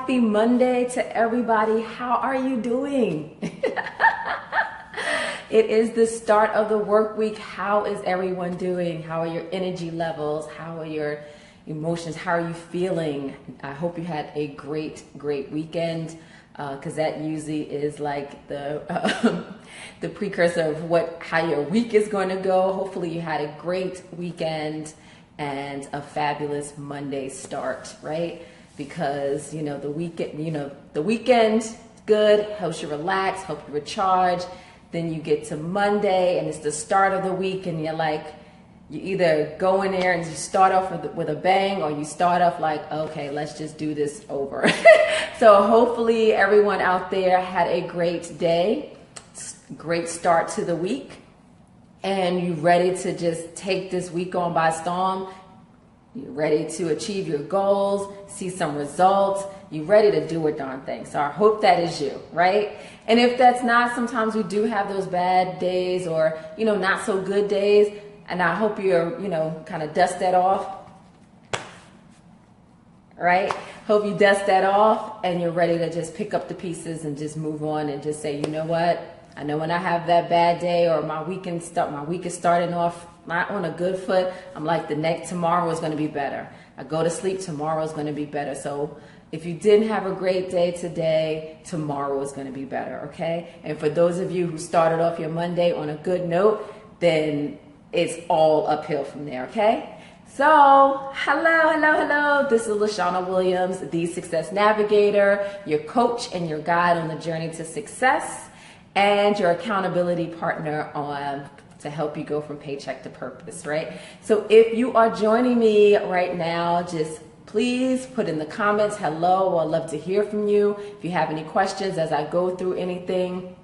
happy Monday to everybody. How are you doing? It is the start of the work week. How is everyone doing? How are your energy levels? How are your emotions? How are you feeling? I hope you had a great weekend, because that usually is like the precursor of how your week is going to go. Hopefully you had a great weekend and a fabulous Monday start, right? Because the weekend good, helps you relax, helps you recharge. Then you get to Monday and it's the start of the week, and you either go in there and you start off with a bang, or you start off like, okay, let's just do this over. So hopefully everyone out there had a great day, great start to the week, and you're ready to just take this week on by storm. You're ready to achieve your goals, see some results. You're ready to do a darn thing. So I hope that is you, right? And if that's not, sometimes we do have those bad days or, not so good days. And I hope you're, kind of dust that off, right? Hope you dust that off and you're ready to just pick up the pieces and just move on and just say, you know what? I know when I have that bad day or my week is starting off not on a good foot, I'm like, tomorrow is going to be better. I go to sleep, tomorrow is going to be better. So if you didn't have a great day today, tomorrow is going to be better, okay? And for those of you who started off your Monday on a good note, then it's all uphill from there, okay? So, hello. This is LaShawna Williams, the Success Navigator, your coach and your guide on the journey to success, and your accountability partner to help you go from paycheck to purpose, right? So if you are joining me right now, just please put in the comments, hello. I'd love to hear from you. If you have any questions as I go through anything,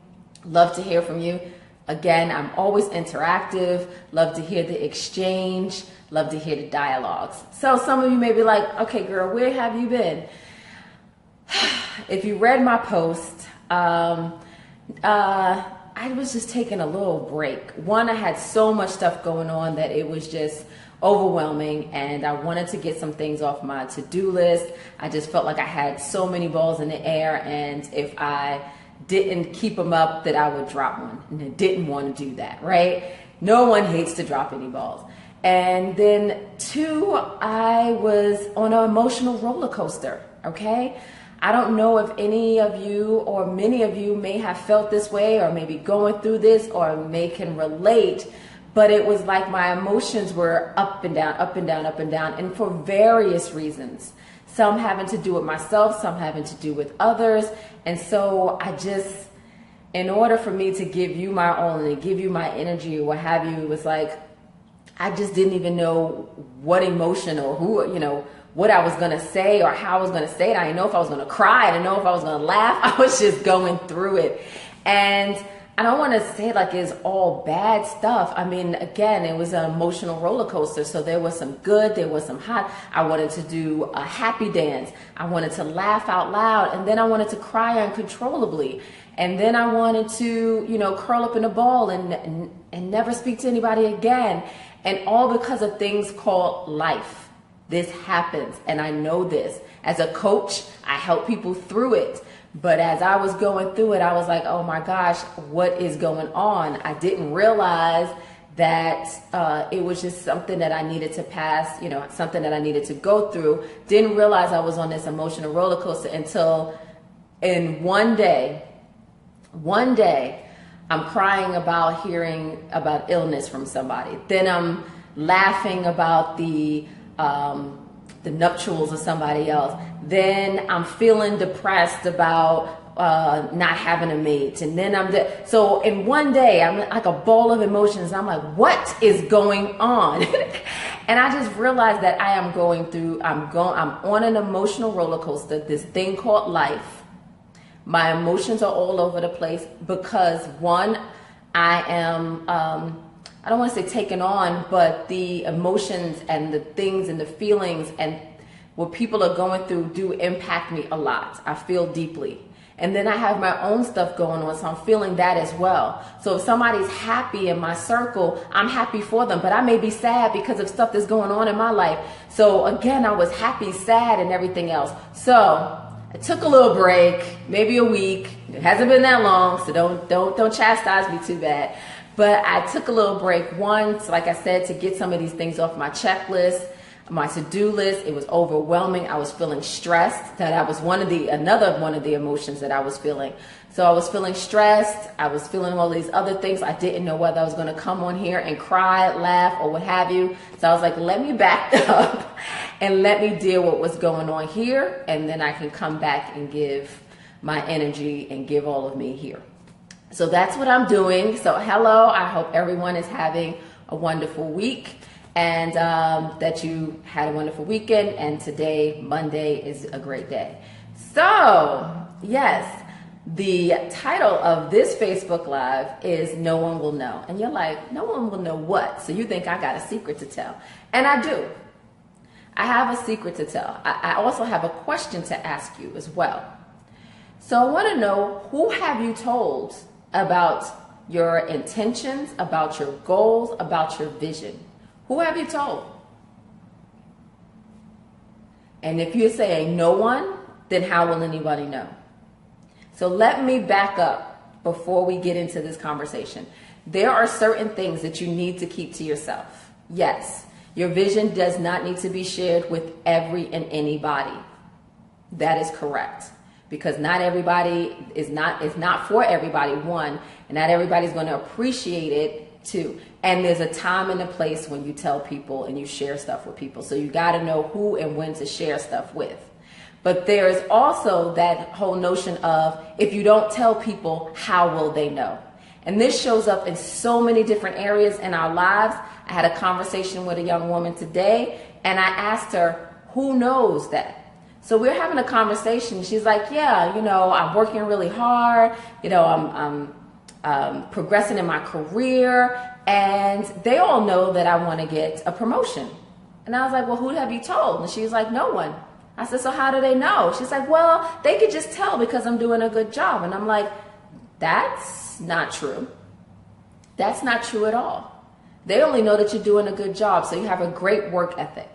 love to hear from you. Again, I'm always interactive, love to hear the exchange, love to hear the dialogues. So some of you may be like, okay, girl, where have you been? If you read my post, I was just taking a little break. One, I had so much stuff going on that it was just overwhelming, and I wanted to get some things off my to-do list. I just felt like I had so many balls in the air, and if I didn't keep them up, that I would drop one, and I didn't want to do that, right? No one hates to drop any balls. And then two, I was on an emotional roller coaster, okay? I don't know if any of you or many of you may have felt this way or maybe going through this or can relate, but it was like my emotions were up and down, and for various reasons. Some having to do with myself, some having to do with others. And so in order for me to give you my all and to give you my energy or what have you, it was like, I just didn't even know what emotion or what I was going to say or how I was going to say it. I didn't know if I was going to cry. I didn't know if I was going to laugh. I was just going through it. And I don't want to say like it's all bad stuff. I mean, again, it was an emotional roller coaster. So there was some good, there was some hot. I wanted to do a happy dance. I wanted to laugh out loud. And then I wanted to cry uncontrollably. And then I wanted to, curl up in a ball and never speak to anybody again. And all because of things called life. This happens, and I know this. As a coach, I help people through it. But as I was going through it, I was like, oh my gosh, what is going on? I didn't realize that it was just something that I needed to pass, something that I needed to go through. Didn't realize I was on this emotional roller coaster until in one day, I'm crying about hearing about illness from somebody. Then I'm laughing about the nuptials of somebody else. Then I'm feeling depressed about not having a mate. And then so in one day, I'm like a ball of emotions. I'm like, what is going on? And I just realized that I'm on an emotional roller coaster, this thing called life. My emotions are all over the place because one, I am, I don't want to say taken on, but the emotions and the things and the feelings and what people are going through do impact me a lot. I feel deeply. And then I have my own stuff going on, so I'm feeling that as well. So if somebody's happy in my circle, I'm happy for them, but I may be sad because of stuff that's going on in my life. So again, I was happy, sad, and everything else. So I took a little break, maybe a week. It hasn't been that long, so don't chastise me too bad. But I took a little break once, like I said, to get some of these things off my checklist, my to-do list. It was overwhelming. I was feeling stressed. That was another one of the emotions that I was feeling. So I was feeling stressed. I was feeling all these other things. I didn't know whether I was going to come on here and cry, laugh, or what have you. So I was like, let me back up and let me deal with what's going on here, and then I can come back and give my energy and give all of me here. So that's what I'm doing. So hello, I hope everyone is having a wonderful week, and that you had a wonderful weekend, and today, Monday, is a great day. So yes, the title of this Facebook Live is No One Will Know. And you're like, no one will know what? So you think I got a secret to tell. And I do. I have a secret to tell. I also have a question to ask you as well. So I want to know, who have you told about your intentions, about your goals, about your vision? Who have you told? And if you're saying no one, then how will anybody know? So let me back up before we get into this conversation. There are certain things that you need to keep to yourself. Yes, your vision does not need to be shared with every and anybody. That is correct. Because not everybody is not for everybody, one, and not everybody's going to appreciate it, two. And there's a time and a place when you tell people and you share stuff with people. So you got to know who and when to share stuff with. But there is also that whole notion of, if you don't tell people, how will they know? And this shows up in so many different areas in our lives. I had a conversation with a young woman today, and I asked her, who knows that? So we're having a conversation. She's like, yeah, I'm working really hard. I'm progressing in my career, and they all know that I want to get a promotion. And I was like, well, who have you told? And she's like, no one. I said, so how do they know? She's like, well, they could just tell because I'm doing a good job. And I'm like, that's not true. That's not true at all. They only know that you're doing a good job. So you have a great work ethic.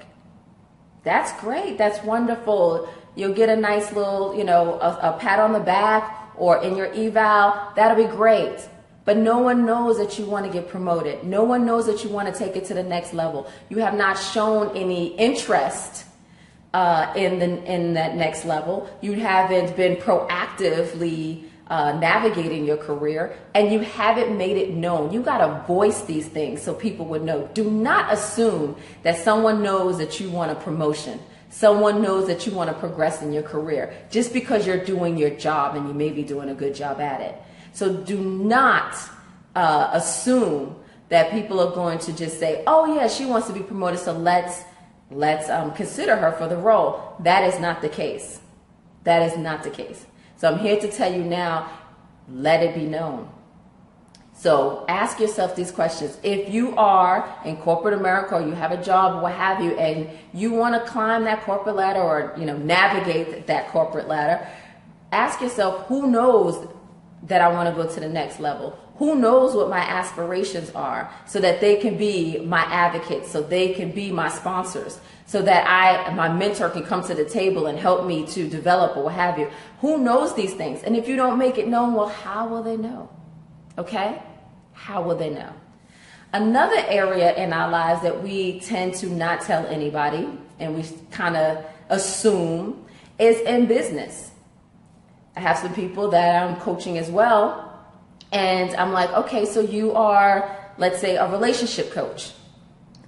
That's great. That's wonderful. You'll get a nice little, a pat on the back, or in your eval. That'll be great. But no one knows that you want to get promoted. No one knows that you want to take it to the next level. You have not shown any interest in that next level. You haven't been proactively navigating your career, and you haven't made it known. You got to voice these things so people would know. Do not assume that someone knows that you want a promotion. Someone knows that you want to progress in your career just because you're doing your job and you may be doing a good job at it. So do not assume that people are going to just say, oh yeah, she wants to be promoted, so let's consider her for the role. That is not the case. That is not the case. So I'm here to tell you now, let it be known. So ask yourself these questions. If you are in corporate America, or you have a job or what have you, and you want to climb that corporate ladder, or navigate that corporate ladder, ask yourself, who knows that I want to go to the next level? Who knows what my aspirations are, so that they can be my advocates, so they can be my sponsors, so that my mentor can come to the table and help me to develop or what have you. Who knows these things? And if you don't make it known, well, how will they know? Okay? How will they know? Another area in our lives that we tend to not tell anybody, and we kind of assume, is in business. I have some people that I'm coaching as well. And I'm like, okay, so you are, let's say, a relationship coach.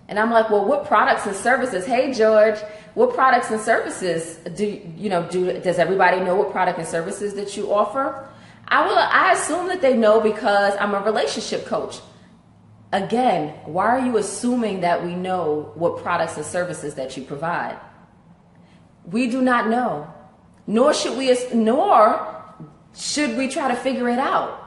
And I'm like, well, what products and services? Hey, George, what products and services does everybody know what product and services that you offer? I assume that they know because I'm a relationship coach. Again, why are you assuming that we know what products and services that you provide? We do not know, nor should we try to figure it out.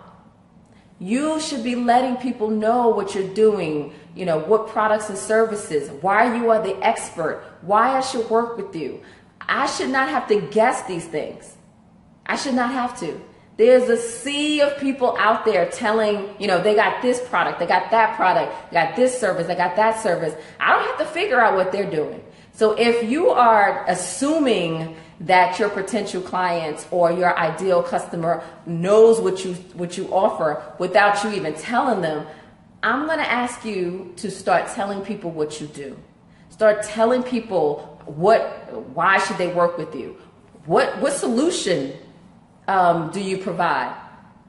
You should be letting people know what you're doing, what products and services, why you are the expert, why I should work with you. I should not have to guess these things. I should not have to. There's a sea of people out there telling, they got this product, they got that product, they got this service, they got that service. I don't have to figure out what they're doing. So if you are assuming that your potential clients or your ideal customer knows what you offer without you even telling them, I'm going to ask you to start telling people what you do. Start telling people why should they work with you? What solution do you provide?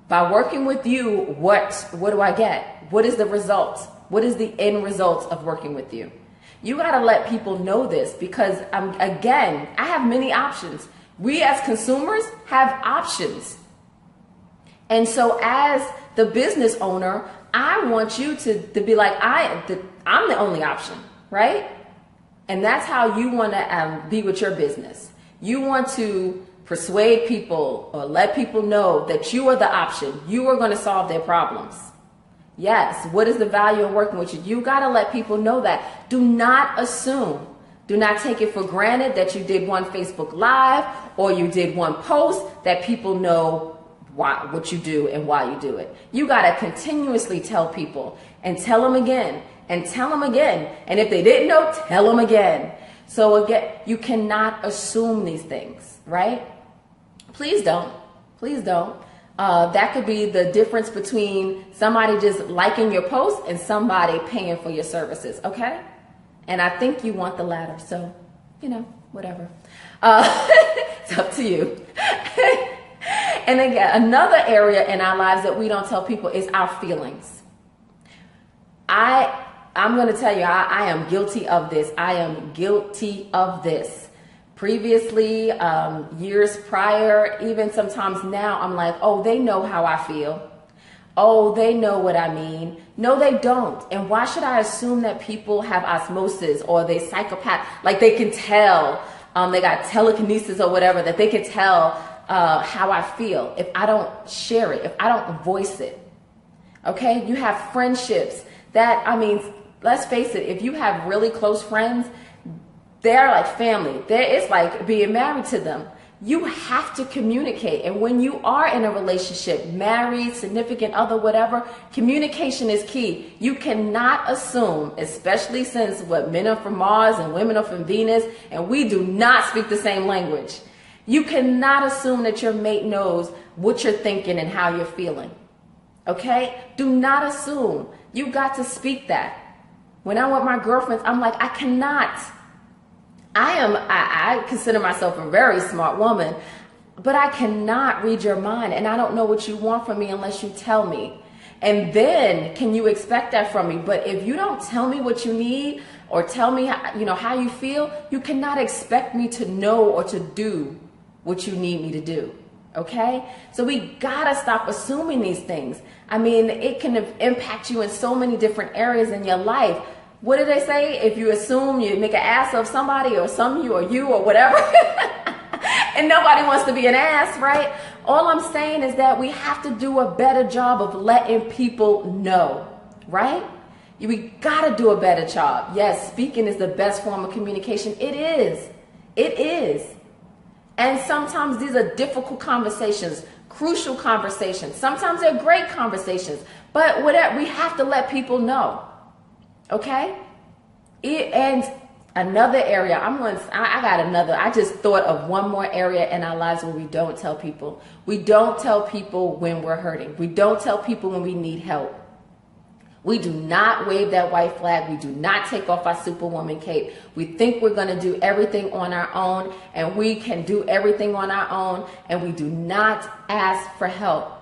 By working with you, what do I get? What is the result? What is the end result of working with you? You got to let people know this, because again, I have many options. We as consumers have options. And so as the business owner, I want you to be like, I'm the only option, right? And that's how you want to be with your business. You want to persuade people or let people know that you are the option. You are going to solve their problems. Yes. What is the value of working with you? You got to let people know that. Do not assume. Do not take it for granted that you did one Facebook Live or you did one post that people know what you do and why you do it. You got to continuously tell people and tell them again and tell them again. And if they didn't know, tell them again. So again, you cannot assume these things, right? Please don't. Please don't. That could be the difference between somebody just liking your post and somebody paying for your services, okay? And I think you want the latter, so, whatever. It's up to you. And again, another area in our lives that we don't tell people is our feelings. I'm going to tell you, I am guilty of this. I am guilty of this. Previously, years prior, even sometimes now, I'm like, oh, they know how I feel. Oh, they know what I mean. No, they don't. And why should I assume that people have osmosis or they psychopath? Like they can tell, they got telekinesis or whatever, that they can tell how I feel if I don't share it, if I don't voice it. Okay? You have friendships that, let's face it, if you have really close friends, they're like family. It's like being married to them. You have to communicate. And when you are in a relationship, married, significant other, whatever, communication is key. You cannot assume, especially since men are from Mars and women are from Venus, and we do not speak the same language. You cannot assume that your mate knows what you're thinking and how you're feeling. Okay? Do not assume. You got to speak that. When I'm with my girlfriends, I'm like, I cannot. I consider myself a very smart woman, but I cannot read your mind, and I don't know what you want from me unless you tell me. And then can you expect that from me? But if you don't tell me what you need or tell me how you feel, you cannot expect me to know or to do what you need me to do. Okay? So we gotta stop assuming these things. It can impact you in so many different areas in your life. What did they say? If you assume, you make an ass of somebody or you or whatever. And nobody wants to be an ass, right? All I'm saying is that we have to do a better job of letting people know, right? We gotta do a better job. Yes, speaking is the best form of communication. It is. It is. And sometimes these are difficult conversations, crucial conversations. Sometimes they're great conversations, but whatever, we have to let people know. Okay? And another area, I just thought of one more area in our lives where we don't tell people. We don't tell people when we're hurting. We don't tell people when we need help. We do not wave that white flag. We do not take off our superwoman cape. We think we're going to do everything on our own, and we can do everything on our own, and we do not ask for help.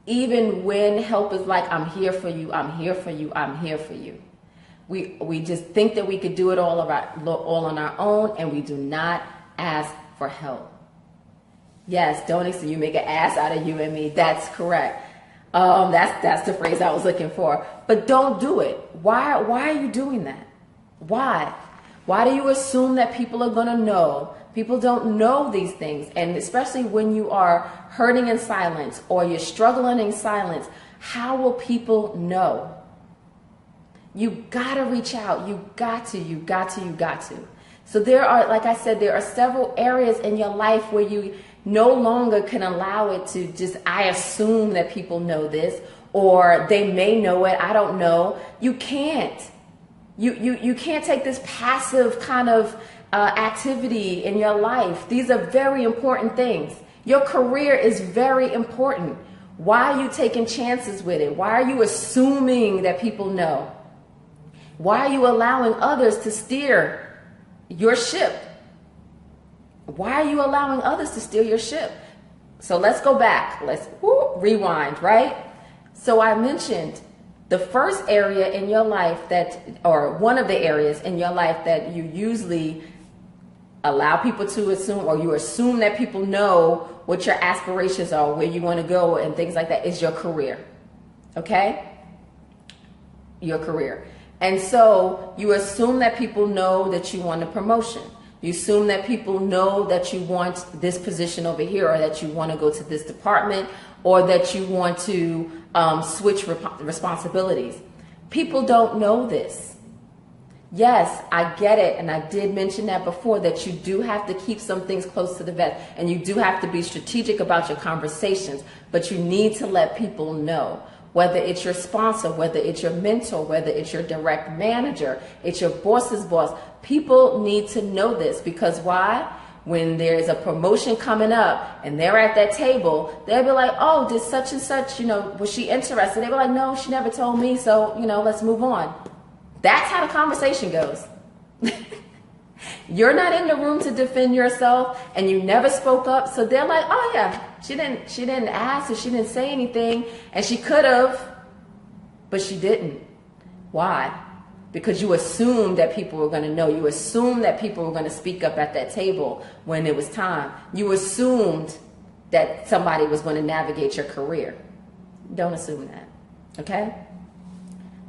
Even when help is like, I'm here for you, I'm here for you, I'm here for you. We just think that we could do it all on our own, and we do not ask for help. Yes, don't accept you make an ass out of you and me. That's correct. That's the phrase I was looking for. But don't do it. Why are you doing that? Why? Why do you assume that people are going to know? People don't know these things. And especially when you are hurting in silence or you're struggling in silence, how will people know? You got to reach out. You got to. So there are, like I said, there are several areas in your life where you no longer can allow it to just, I assume that people know this, or they may know it, I don't know. You can't. You can't take this passive kind of activity in your life. These are very important things. Your career is very important. Why are you taking chances with it? Why are you assuming that people know? Why are you allowing others to steer your ship? Why are you allowing others to steer your ship? So let's go back. Let's rewind, right? So I mentioned the first area in your life or one of the areas in your life that you usually allow people to assume, or you assume that people know what your aspirations are, where you want to go and things like that, is your career. Okay? Your career. And so you assume that people know that you want a promotion. You assume that people know that you want this position over here, or that you want to go to this department, or that you want to switch responsibilities. People don't know this. Yes, I get it, and I did mention that before, that you do have to keep some things close to the vest, and you do have to be strategic about your conversations, but you need to let people know. Whether it's your sponsor, whether it's your mentor, whether it's your direct manager, it's your boss's boss. People need to know this, because why? When there's a promotion coming up and they're at that table, they'll be like, oh, did such and such, was she interested? They'll be like, no, she never told me, so, let's move on. That's how the conversation goes. You're not in the room to defend yourself, and you never spoke up, so they're like, oh yeah, she didn't ask, or she didn't say anything, and she could have, but she didn't. Why? Because you assumed that people were going to know. You assumed that people were going to speak up at that table when it was time. You assumed that somebody was going to navigate your career. Don't assume that. Okay?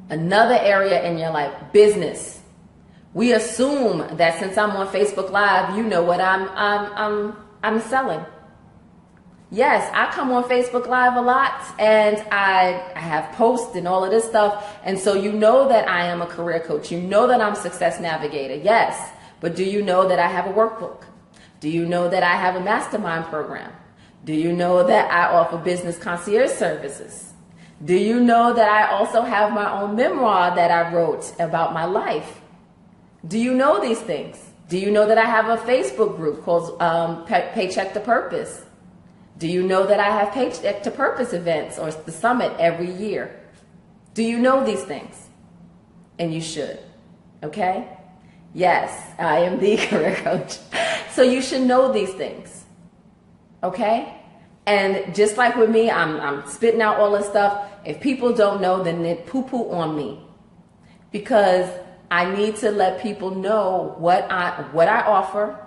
Another area in your life, business. We assume that since I'm on Facebook Live, you know what I'm selling. Yes, I come on Facebook Live a lot, and I have posts and all of this stuff. And so you know that I am a career coach. You know that I'm a success navigator. Yes. But do you know that I have a workbook? Do you know that I have a mastermind program? Do you know that I offer business concierge services? Do you know that I also have my own memoir that I wrote about my life? Do you know these things? Do you know that I have a Facebook group called Paycheck to Purpose? Do you know that I have Paycheck to Purpose events, or the summit, every year? Do you know these things? And you should. Okay? Yes, I am the career coach. So you should know these things. Okay? And just like with me, I'm spitting out all this stuff. If people don't know, then they poo-poo on me. Because I need to let people know what I offer,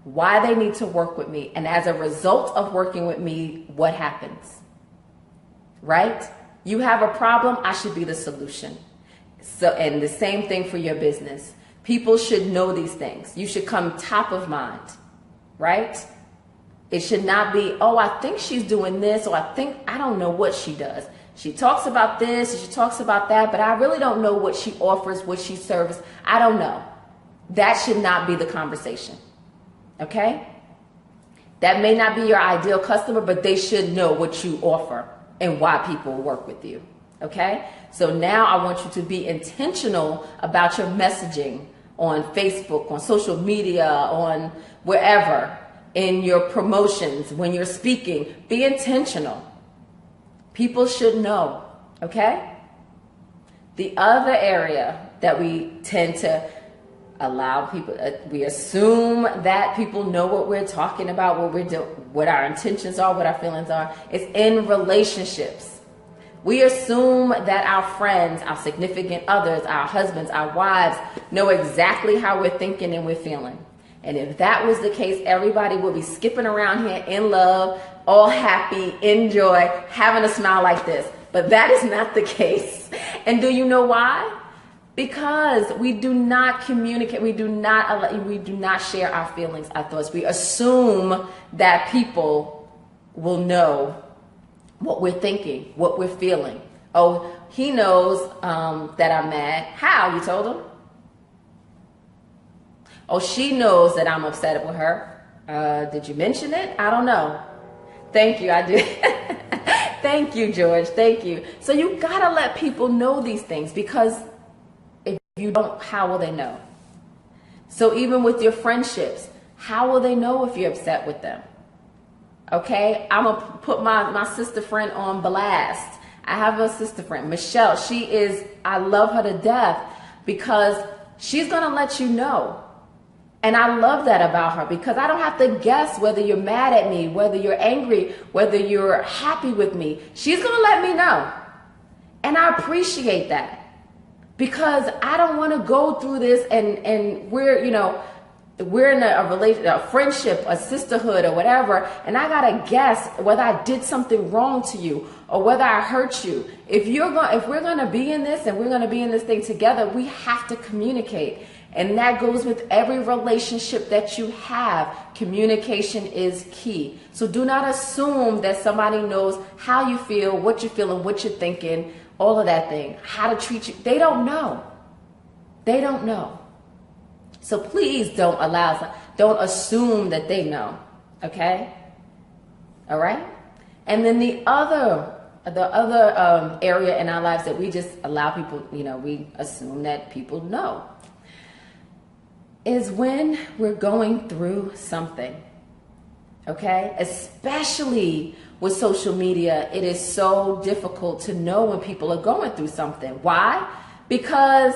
why they need to work with me, and as a result of working with me, what happens. Right? You have a problem, I should be the solution. So, and the same thing for your business. People should know these things. You should come top of mind. Right? It should not be, oh, I think she's doing this, or I don't know what she does. She talks about this, and she talks about that, but I really don't know what she offers, what she serves. I don't know. That should not be the conversation. Okay? That may not be your ideal customer, but they should know what you offer and why people work with you. Okay? So now I want you to be intentional about your messaging on Facebook, on social media, on wherever, in your promotions, when you're speaking. Be intentional. People should know. Okay? The other area that we tend to allow people, we assume that people know what we're talking about, what we're doing, what our intentions are, what our feelings are. It's in relationships. We assume that our friends, our significant others, our husbands, our wives know exactly how we're thinking and we're feeling. And if that was the case, everybody would be skipping around here in love, all happy, in joy, having a smile like this. But that is not the case. And do you know why? Because we do not communicate, we do not share our feelings, our thoughts. We assume that people will know what we're thinking, what we're feeling. Oh, he knows that I'm mad. How? You told him? Oh, she knows that I'm upset with her. Did you mention it? I don't know. Thank you, I did. Thank you, George. Thank you. So you gotta let people know these things, because if you don't, how will they know? So even with your friendships, how will they know if you're upset with them? Okay, I'm gonna put my sister friend on blast. I have a sister friend, Michelle. I love her to death because she's gonna let you know. And I love that about her because I don't have to guess whether you're mad at me, whether you're angry, whether you're happy with me. She's gonna let me know. And I appreciate that because I don't wanna go through this and we're in a relationship, a friendship, a sisterhood or whatever, and I gotta guess whether I did something wrong to you or whether I hurt you. If we're gonna be in this and we're gonna be in this thing together, we have to communicate. And that goes with every relationship that you have. Communication is key. So do not assume that somebody knows how you feel, what you're feeling, what you're thinking, all of that thing, how to treat you. They don't know. They don't know. So please don't assume that they know, okay? All right? And then the other area in our lives that we just allow people, we assume that people know, is when we're going through something, okay? Especially with social media, it is so difficult to know when people are going through something. Why? Because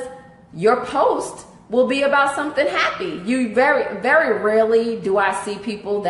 your post will be about something happy. You very, very rarely do I see people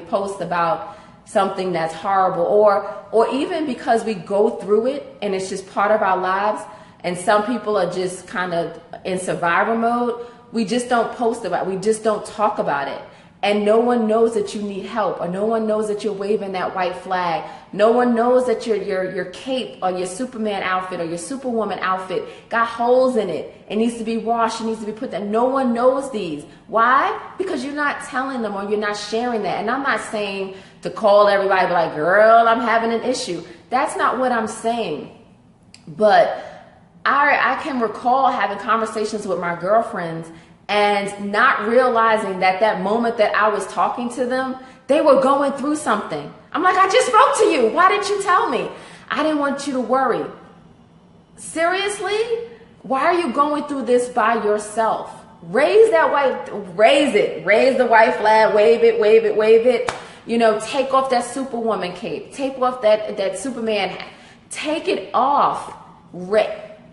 post about something that's horrible or even because we go through it and it's just part of our lives and some people are just kind of in survivor mode. We just don't post about it. We just don't talk about it. And no one knows that you need help, or no one knows that you're waving that white flag. No one knows that your cape or your Superman outfit or your Superwoman outfit got holes in it. It needs to be washed. It needs to be put there. No one knows these. Why? Because you're not telling them or you're not sharing that. And I'm not saying to call everybody and be like, girl, I'm having an issue. That's not what I'm saying. But I can recall having conversations with my girlfriends and not realizing that moment that I was talking to them, they were going through something. I'm like, I just spoke to you. Why didn't you tell me? I didn't want you to worry. Seriously? Why are you going through this by yourself? Raise the white flag, wave it. Take off that Superwoman cape. Take off that Superman hat. Take it off.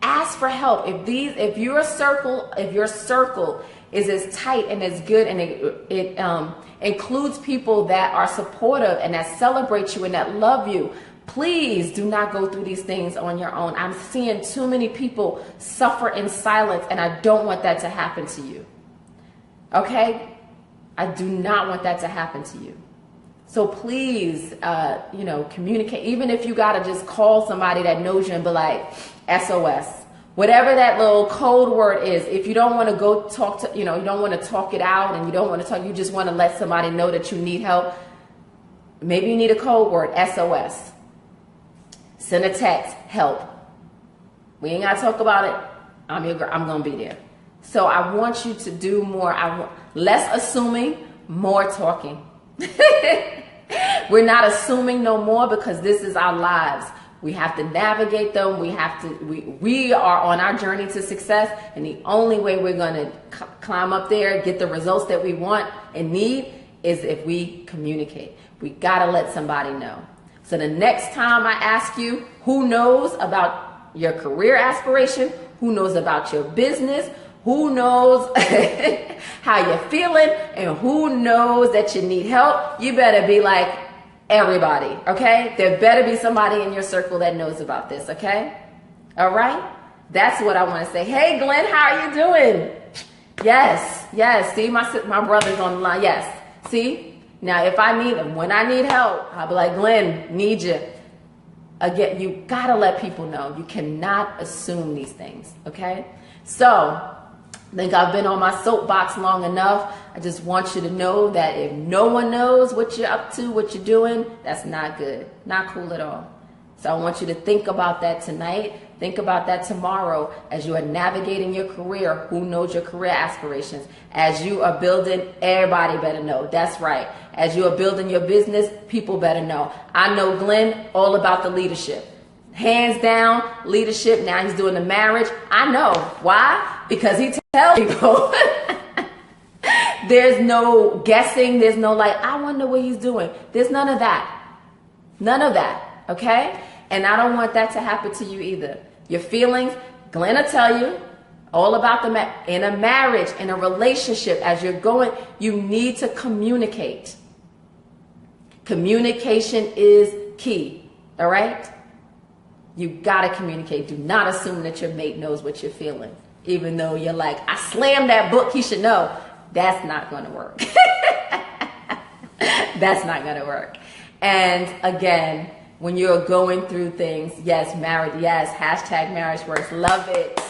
Ask for help. If your circle is as tight and as good and it includes people that are supportive and that celebrate you and that love you, please do not go through these things on your own. I'm seeing too many people suffer in silence and I don't want that to happen to you. Okay? I do not want that to happen to you. So please, communicate. Even if you got to just call somebody that knows you and be like, SOS. Whatever that little code word is, if you don't want to go talk to, you don't want to talk it out and you don't want to talk, you just want to let somebody know that you need help. Maybe you need a code word, SOS. Send a text, help. We ain't got to talk about it. I'm your girl. I'm going to be there. So I want you to do more. Less assuming, more talking. We're not assuming no more because this is our lives. We have to navigate them. We are on our journey to success. And the only way we're going to climb up there, get the results that we want and need is if we communicate. We got to let somebody know. So the next time I ask you, who knows about your career aspiration? Who knows about your business? Who knows how you're feeling? And who knows that you need help? You better be like, everybody, okay? There better be somebody in your circle that knows about this, okay? All right? That's what I want to say. Hey, Glenn, how are you doing? Yes. See, my brother's on the line. Yes. See? Now, when I need help, I'll be like, Glenn, need you. Again, you got to let people know. You cannot assume these things, okay? So, I think I've been on my soapbox long enough. I just want you to know that if no one knows what you're up to, what you're doing, that's not good. Not cool at all. So I want you to think about that tonight. Think about that tomorrow as you are navigating your career. Who knows your career aspirations? As you are building, everybody better know. That's right. As you are building your business, people better know. I know Glenn all about the leadership. Hands down, leadership. Now he's doing the marriage. I know. Why? Because he tells people. There's no guessing. There's no like, I wonder what he's doing. There's none of that. None of that. Okay? And I don't want that to happen to you either. Your feelings, Glenn will tell you all about in a marriage, in a relationship, as you're going, you need to communicate. Communication is key. All right? You got to communicate. Do not assume that your mate knows what you're feeling. Even though you're like, I slammed that book, he should know. That's not going to work. That's not going to work. And again, when you're going through things, yes, married, yes, hashtag marriage works. Love it.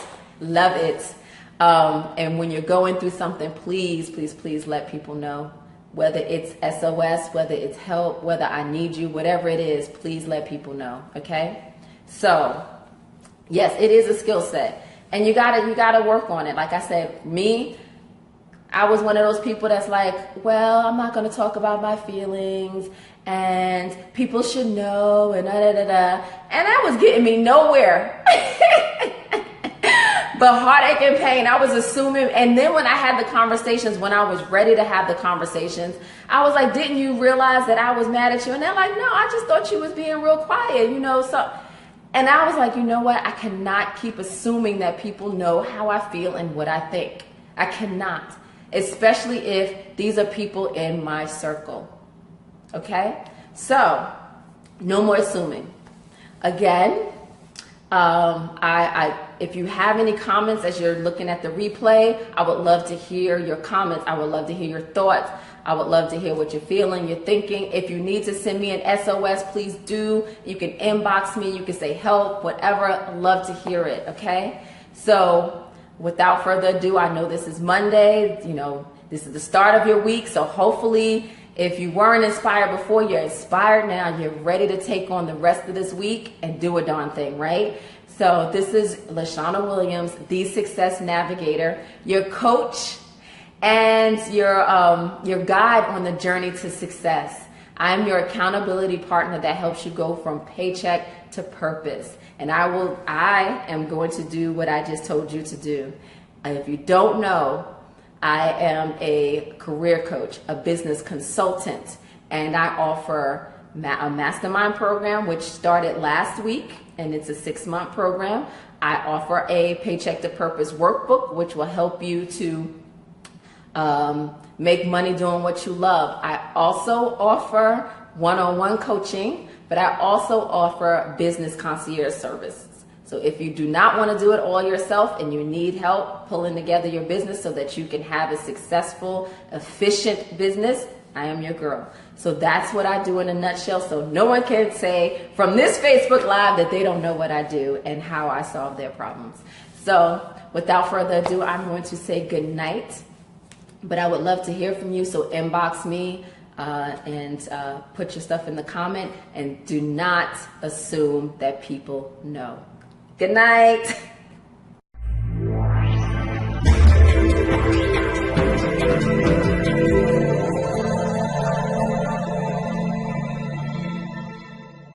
Love it. And when you're going through something, please, please, please let people know. Whether it's SOS, whether it's help, whether I need you, whatever it is, please let people know. Okay? So, yes, it is a skill set, and you gotta work on it. Like I said, I was one of those people that's like, well, I'm not gonna talk about my feelings, and people should know, and and that was getting me nowhere. But heartache and pain, I was assuming, and then when I had the conversations, when I was ready to have the conversations, I was like, didn't you realize that I was mad at you? And they're like, no, I just thought you was being real quiet, so. And I was like, you know what? I cannot keep assuming that people know how I feel and what I think. I cannot, especially if these are people in my circle. Okay? So, no more assuming. Again, if you have any comments as you're looking at the replay, I would love to hear your comments. I would love to hear your thoughts. I would love to hear what you're feeling, you're thinking. If you need to send me an SOS, please do. You can inbox me. You can say help, whatever. I'd love to hear it, okay? So without further ado, I know this is Monday. This is the start of your week. So hopefully, if you weren't inspired before, you're inspired now. You're ready to take on the rest of this week and do a darn thing, right? So this is LaShauna Williams, the Success Navigator, your coach and your guide on the journey to success. I'm your accountability partner that helps you go from paycheck to purpose. And I am going to do what I just told you to do. If you don't know, I am a career coach, a business consultant, and I offer a mastermind program, which started last week, and it's a 6-month program. I offer a Paycheck to Purpose workbook, which will help you to make money doing what you love. I also offer one-on-one coaching, but I also offer business concierge services. So if you do not want to do it all yourself and you need help pulling together your business so that you can have a successful, efficient business, I am your girl. So that's what I do in a nutshell. So no one can say from this Facebook Live that they don't know what I do and how I solve their problems. So without further ado, I'm going to say good night. But I would love to hear from you, so inbox me and put your stuff in the comment. And do not assume that people know. Good night.